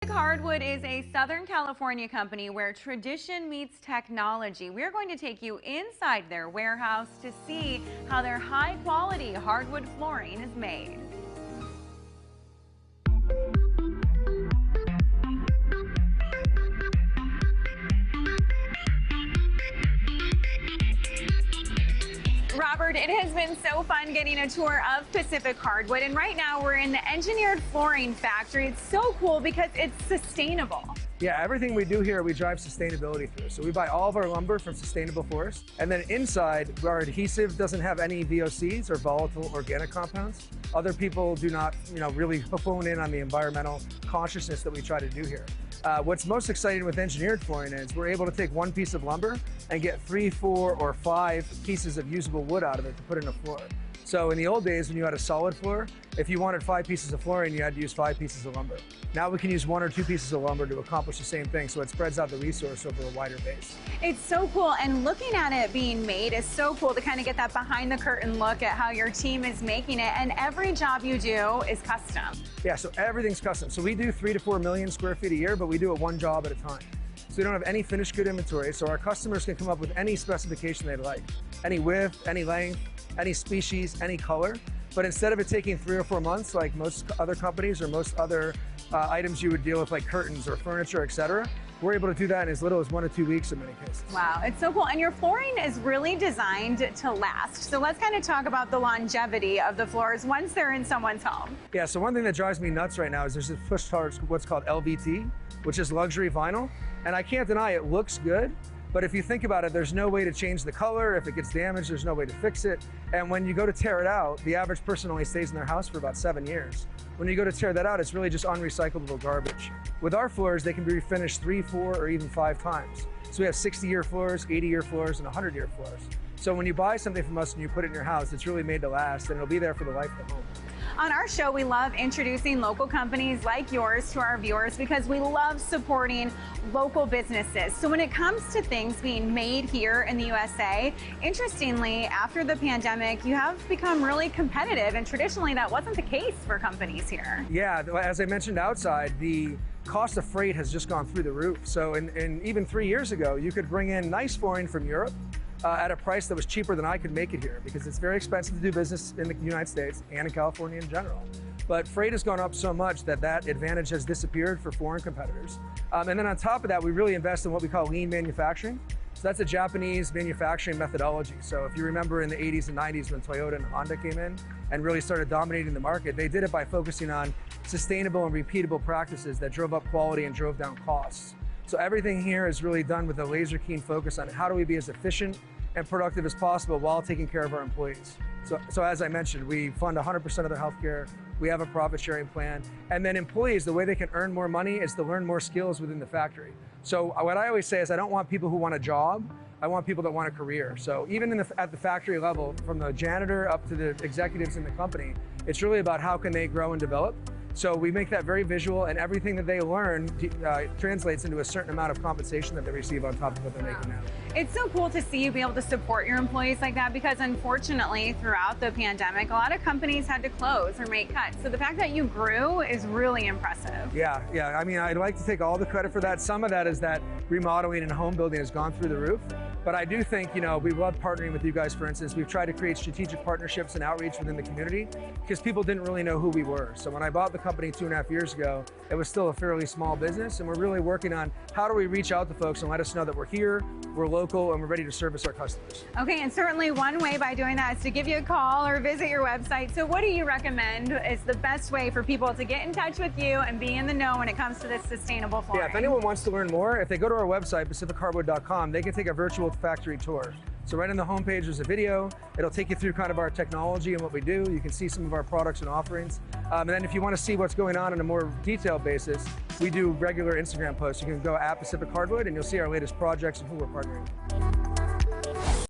Hardwood is a Southern California company where tradition meets technology. We're going to take you inside their warehouse to see how their high-quality hardwood flooring is made. Robert, it has been so fun getting a tour of Pacific Hardwood, and right now we're in the engineered flooring factory. It's so cool because it's sustainable. Yeah, everything we do here, we drive sustainability through. So we buy all of our lumber from sustainable forests, and then inside, our adhesive doesn't have any VOCs or volatile organic compounds. Other people do not, really hone in on the environmental consciousness that we try to do here. What's most exciting with engineered flooring is we're able to take one piece of lumber and get 3, 4, or 5 pieces of usable wood out of it to put in a floor. So in the old days when you had a solid floor, if you wanted 5 pieces of flooring, you had to use 5 pieces of lumber. Now we can use 1 or 2 pieces of lumber to accomplish the same thing, so it spreads out the resource over a wider base. It's so cool, and looking at it being made is so cool to kind of get that behind the curtain look at how your team is making it, and every job you do is custom. Yeah, so everything's custom. So we do 3 to 4 million square feet a year, but we do it one job at a time. So we don't have any finished good inventory, so our customers can come up with any specification they'd like. Any width, any length, any species, any color. But instead of it taking 3 or 4 months, like most other companies or most other items you would deal with, like curtains or furniture, etc., we're able to do that in as little as 1 to 2 weeks in many cases. Wow, it's so cool. And your flooring is really designed to last. So let's kind of talk about the longevity of the floors once they're in someone's home. Yeah, so one thing that drives me nuts right now is there's this push towards what's called LVT, which is luxury vinyl. And I can't deny it looks good, but if you think about it, there's no way to change the color. If it gets damaged, there's no way to fix it. And when you go to tear it out, the average person only stays in their house for about 7 years. When you go to tear that out, it's really just unrecyclable garbage. With our floors, they can be refinished 3, 4, or even 5 times. So we have 60-year floors, 80-year floors, and 100-year floors. So when you buy something from us and you put it in your house, it's really made to last, and it'll be there for the life of the home. On our show, we love introducing local companies like yours to our viewers because we love supporting local businesses. So when it comes to things being made here in the USA, interestingly, after the pandemic, you have become really competitive, and traditionally that wasn't the case for companies here. Yeah, as I mentioned outside, the cost of freight has just gone through the roof. So even 3 years ago, you could bring in nice flooring from Europe at a price that was cheaper than I could make it here, because it's very expensive to do business in the United States and in California in general. But freight has gone up so much that that advantage has disappeared for foreign competitors. And then on top of that, we really invest in what we call lean manufacturing. So that's a Japanese manufacturing methodology. So if you remember in the 80s and 90s when Toyota and Honda came in and really started dominating the market, they did it by focusing on sustainable and repeatable practices that drove up quality and drove down costs. So everything here is really done with a laser keen focus on how do we be as efficient and productive as possible while taking care of our employees. So as I mentioned, we fund 100% of their healthcare. We have a profit sharing plan. And then employees, the way they can earn more money is to learn more skills within the factory. So what I always say is I don't want people who want a job, I want people that want a career. So even at the factory level, from the janitor up to the executives in the company, it's really about how can they grow and develop. So we make that very visual, and everything that they learn translates into a certain amount of compensation that they receive on top of what they're making now. It's so cool to see you be able to support your employees like that, because unfortunately throughout the pandemic, a lot of companies had to close or make cuts. So the fact that you grew is really impressive. Yeah. I mean, I'd like to take all the credit for that. Some of that is that remodeling and home building has gone through the roof. But I do think, we love partnering with you guys. For instance, we've tried to create strategic partnerships and outreach within the community because people didn't really know who we were. So when I bought the company 2.5 years ago, it was still a fairly small business, and we're really working on how do we reach out to folks and let us know that we're here, we're local, and we're ready to service our customers. Okay, and certainly one way by doing that is to give you a call or visit your website. So what do you recommend is the best way for people to get in touch with you and be in the know when it comes to this sustainable flooring? Yeah, if anyone wants to learn more, if they go to our website, pacifichardwood.com, they can take a virtual factory tour. So right on the homepage, there's a video. It'll take you through kind of our technology and what we do. You can see some of our products and offerings. And then if you want to see what's going on a more detailed basis, we do regular Instagram posts. You can go at Pacific Hardwood and you'll see our latest projects and who we're partnering with.